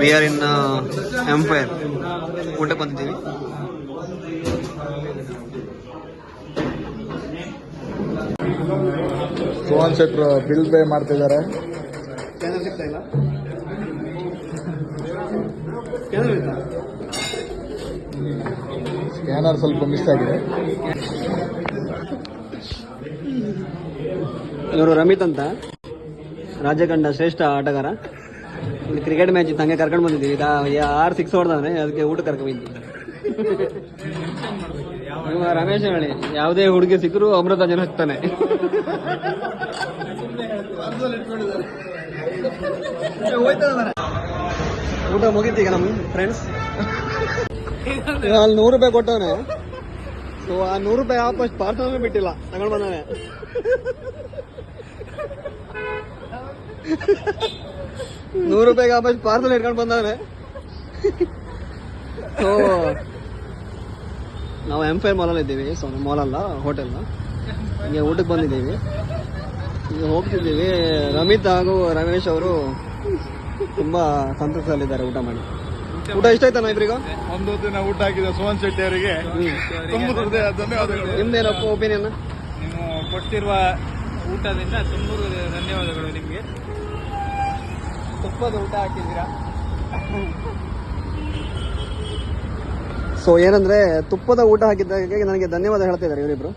We are in empire ಊಟಕ್ಕೆ ಬಂದಿದ್ದೀವಿ. ಸೋಹನ್ ಶೆಟ್ರು ಬಿಲ್ ಪೇ ಮಾಡ್ತಿದ್ದಾರೆ. ಸಿಗ್ತಾ ಇಲ್ಲ. ಸ್ಕ್ಯಾನರ್ ಸ್ವಲ್ಪ ಮಿಸ್ ಆಗಿದೆ. ಇವರು ರಮಿತ್ ಅಂತ, ರಾಜ್ಯ ಕಂಡ ಶ್ರೇಷ್ಠ ಆಟಗಾರ. ಇಲ್ಲಿ ಕ್ರಿಕೆಟ್ ಮ್ಯಾಚ್ ಇತ್ತು, ಹಂಗೆ ಕರ್ಕೊಂಡು ಬಂದಿದ್ದೀವಿ. 6 6 ಹೊಡೆದವನೆ, ಅದಕ್ಕೆ ಊಟ ಕರ್ಕೊಂಡು ಬಂದಿದ್ದೀವಿ. ರಮೇಶ್ ಹೇಳಿ, ಯಾವುದೇ ಹುಡುಗಿ ಸಿಕ್ಕರು ಅಮೃತ ಜನ ಹಚ್ತಾನೆ. ಊಟ ಮುಗೀತೀಗ ನಮ್ಮ ಫ್ರೆಂಡ್ಸ್. ಅಲ್ಲಿ 100 ರೂಪಾಯಿ ಕೊಟ್ಟವನೆ. ಸೊ ಆ 100 ರೂಪಾಯಿ ವಾಪಸ್ ಪಾರ್ಸಲ್ ಬಿಟ್ಟಿಲ್ಲ, ತಗೊಂಡು ಬಂದವನೆ. 100 ರೂಪಾಯಿಗೆ ವಾಪಸ್ ಪಾರ್ಸಲ್ ಇಟ್ಕೊಂಡು ಬಂದವನೆ. ಸೊ ನಾವು ಎಂಫೈರ್ ಮಾಲಲ್ಲಿ ಇದ್ದೀವಿ. ಸೊ ಮಾಲಲ್ಲ, ಹೋಟೆಲ್. ಹಿಂಗೆ ಊಟಕ್ಕೆ ಬಂದಿದ್ದೀವಿ, ಈಗ ಹೋಗ್ತಿದ್ದೀವಿ. ರಮಿತ್ ಹಾಗೂ ರಮೇಶ್ ಅವರು ತುಂಬಾ ಸಂತೋಷದಲ್ಲಿದ್ದಾರೆ ಊಟ ಮಾಡಿ. ಊಟ ಇಷ್ಟ ಆಯ್ತಾನ ಇಬ್ರಿಗೂ? ಒಂದು ದಿನ ಊಟ ಹಾಕಿದ ಸೋಹನ್ ಶೆಟ್ಟಿ ಅವರಿಗೆ ನಿಮ್ದೇನಪ್ಪ ಒಪಿನಿಯನ್? ನೀವು ಕೊಟ್ಟಿರುವ ಊಟದಿಂದ ತುಂಬ ಧನ್ಯವಾದಗಳು ನಿಮಗೆ. ತುಪ್ಪದ ಊಟ ಹಾಕಿದ್ದೀರಾ. ಸೊ ಏನಂದ್ರೆ, ತುಪ್ಪದ ಊಟ ಹಾಕಿದ್ದಕ್ಕೆ ನನಗೆ ಧನ್ಯವಾದ ಹೇಳ್ತಾ ಇದ್ದಾರೆ ಇವರಿಬ್ರು.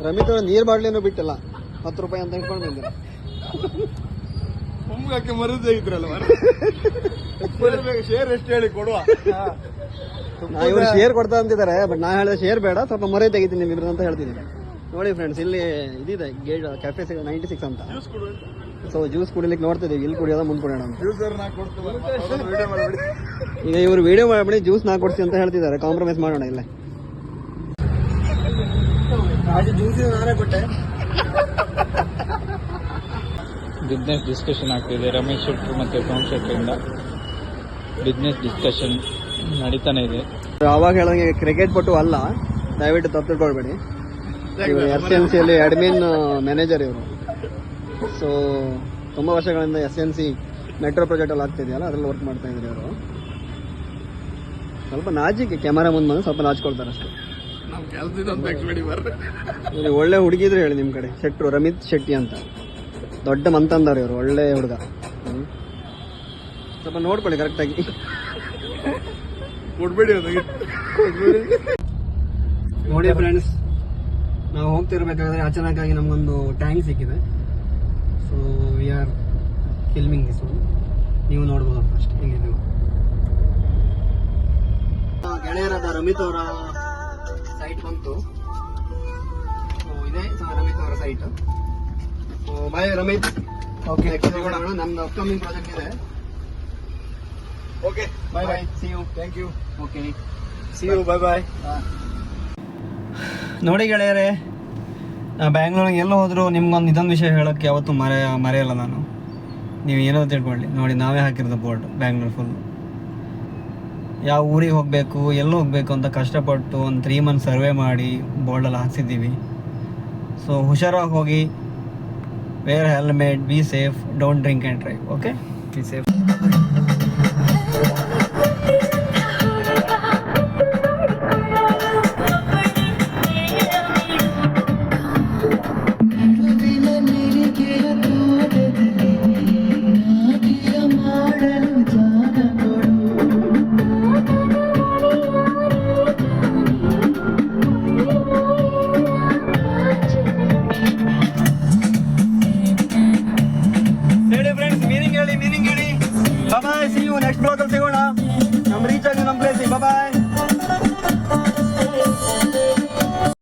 ರಮಿತ್ ಅವರು ನೀರ್ ಬಾಟ್ಲಿನೂ ಬಿಟ್ಟಿಲ್ಲ, 10 ರೂಪಾಯಿ ಅಂತ ಇಟ್ಕೊಂಡು ಬಂದಿದ್ದಾರೆ. ಕುಂಭಕ್ಕೆ ಮರುದಿದ್ರಲ್ಲ, ಶೇರ್ ಎಷ್ಟು ಹೇಳಿ ಕೊಡುವ. ಇವರು ಶೇರ್ ಕೊಡ್ತಾ ಅಂತಿದ್ದಾರೆ, ಬಟ್ ನಾ ಹೇಳಿದ ಶೇರ್ ಬೇಡ, ಸ್ವಲ್ಪ ಮರೆ ತೆಗಿತೀನಿ ನಿಮ್ಮಿಬ್ರು ಅಂತ ಹೇಳ್ತಿದ್ದೀನಿ. ನೋಡಿ ಫ್ರೆಂಡ್ಸ್, ಇಲ್ಲಿ ಇದಿದೆ ಗೇಟ್ ಕೆಫೆ 96 ಅಂತ. ಸೊ ಜ್ಯೂಸ್ ಕುಡಿಲಿಕ್ಕೆ ನೋಡ್ತಿದ್ದೀವಿ, ಇಲ್ಲಿ ಕುಡಿಯೋದ ಮುಂದೆ ಕುಡಿಯೋಣ ಅಂತ. ಈಗ ಇವರು ವಿಡಿಯೋ ಮಾಡ್ಬಿಡಿ, ಜ್ಯೂಸ್ ನಾ ಕೊಡ್ಸಿ ಅಂತ ಹೇಳ್ತಿದ್ದಾರೆ. ಕಾಂಪ್ರಮೈಸ್ ಮಾಡೋಣ ಇಲ್ಲ. ಜ್ಯೂಸ್ ನಾನೇ ಕೊಟ್ಟೆ. ಬಿಸ್ನೆಸ್ ಡಿಸ್ಕಷನ್ ಆಗ್ತಿದೆ ರಮೇಶ್ ಶೆಟ್ರು ಮತ್ತು ಸೋಹನ್ ಶೆಟ್ಟಿಯಿಂದ. ಬಿಸ್ನೆಸ್ ಡಿಸ್ಕಷನ್ ನಡೀತಾನೆ ಇದೆ. ಅವಾಗ ಹೇಳಿದಂಗೆ ಕ್ರಿಕೆಟ್ ಪಟು ಅಲ್ಲ, ದಯವಿಟ್ಟು ತಪ್ಪಿಕೊಳ್ಬೇಡಿ. ಇವರು SNC ಅಲ್ಲಿ ಅಡ್ಮಿನ್ ಮ್ಯಾನೇಜರ್ ಇವರು. ಸೊ ತುಂಬಾ ವರ್ಷಗಳಿಂದ SNC ಮೆಟ್ರೋ ಪ್ರಾಜೆಕ್ಟ್ ಅಲ್ಲಿ ಆಗ್ತಿದೆಯಲ್ಲ, ಅದ್ರಲ್ಲಿ ವರ್ಕ್ ಮಾಡ್ತಾ ಇದ್ದಾರೆ ಇವರು. ಸ್ವಲ್ಪ ನಾಚಿಕೆ, ಕ್ಯಾಮರಾ ಮುಂದೆ ಬಂದು ಸ್ವಲ್ಪ ನಾಚ್ಕೊಳ್ತಾರೆ ಅಷ್ಟೇ. ಇಲ್ಲಿ ಒಳ್ಳೆ ಹುಡುಗಿದ್ರು ಹೇಳಿ ನಿಮ್ ಕಡೆ. ಶೆಟ್ರು, ರಮಿತ್ ಶೆಟ್ಟಿ ಅಂತ, ದೊಡ್ಡ ಮಂತಂದವ್ರು ಇವರು, ಒಳ್ಳೆ ಹುಡುಗ. ಸ್ವಲ್ಪ ನೋಡ್ಕೊಳ್ಳಿ ಕರೆಕ್ಟಾಗಿ. ನೋಡಿ ಫ್ರೆಂಡ್ಸ್, ನಾವು ಹೋಗ್ತಿರ್ಬೇಕಾದ್ರೆ ಅಚಾನಕ್ಕಾಗಿ ನಮಗೊಂದು ಟ್ಯಾಂಕ್ ಸಿಕ್ಕಿದೆ. So we are filming this one. ನೀವು ನೋಡ್ಬೋದು ಫಸ್ಟ್ ಹಿಂಗೆ. ನೀವು ಗೆಳೆಯರಾದ ರಮಿತ್ ಅವರ ಸೈಟ್ ಬಂತು. ಸೊ ಇದೇ ರಮಿತ್ ಅವರ site. So bye Ramit. Okay, ನಮ್ದು ಅಪ್ಕಮಿಂಗ್ ಪ್ರಾಜೆಕ್ಟ್ ಇದೆ. Okay, bye bye, see you. Thank you. Okay, see you, bye bye. ನೋಡಿ ಗೆಳೆಯರೆ, ಬ್ಯಾಂಗ್ಳೂರಿಗೆ ಎಲ್ಲ ಹೋದ್ರು ನಿಮ್ಗೊಂದು ಇದೊಂದು ವಿಷಯ ಹೇಳೋಕ್ಕೆ ಯಾವತ್ತೂ ಮರೆಯಲ್ಲ ನಾನು. ನೀವು ಏನೋ ತಿಳ್ಕೊಳ್ಳಿ. ನೋಡಿ, ನಾವೇ ಹಾಕಿರೋದು ಬೋರ್ಡ್ ಬ್ಯಾಂಗ್ಳೂರ್ ಫುಲ್. ಯಾವ ಊರಿಗೆ ಹೋಗಬೇಕು, ಎಲ್ಲಿ ಹೋಗಬೇಕು ಅಂತ ಕಷ್ಟಪಟ್ಟು ಒಂದು 3 ಮಂತ್ ಸರ್ವೆ ಮಾಡಿ ಬೋರ್ಡಲ್ಲಿ ಹಾಕ್ಸಿದ್ದೀವಿ. ಸೊ ಹುಷಾರಾಗಿ ಹೋಗಿ, wear helmet, be safe, don't drink and drive. Okay, be safe. Meaning ಹೇಳಿ. Bye, see you. Next blog ಅಲ್ಲಿ ಸಿಗೋಣ. ನಮ್ಮ ರೀಚ್ ಆಗಿ ನಮ್ಮ ಪ್ಲೇಸಿಗೆ. ಬಾಯ್.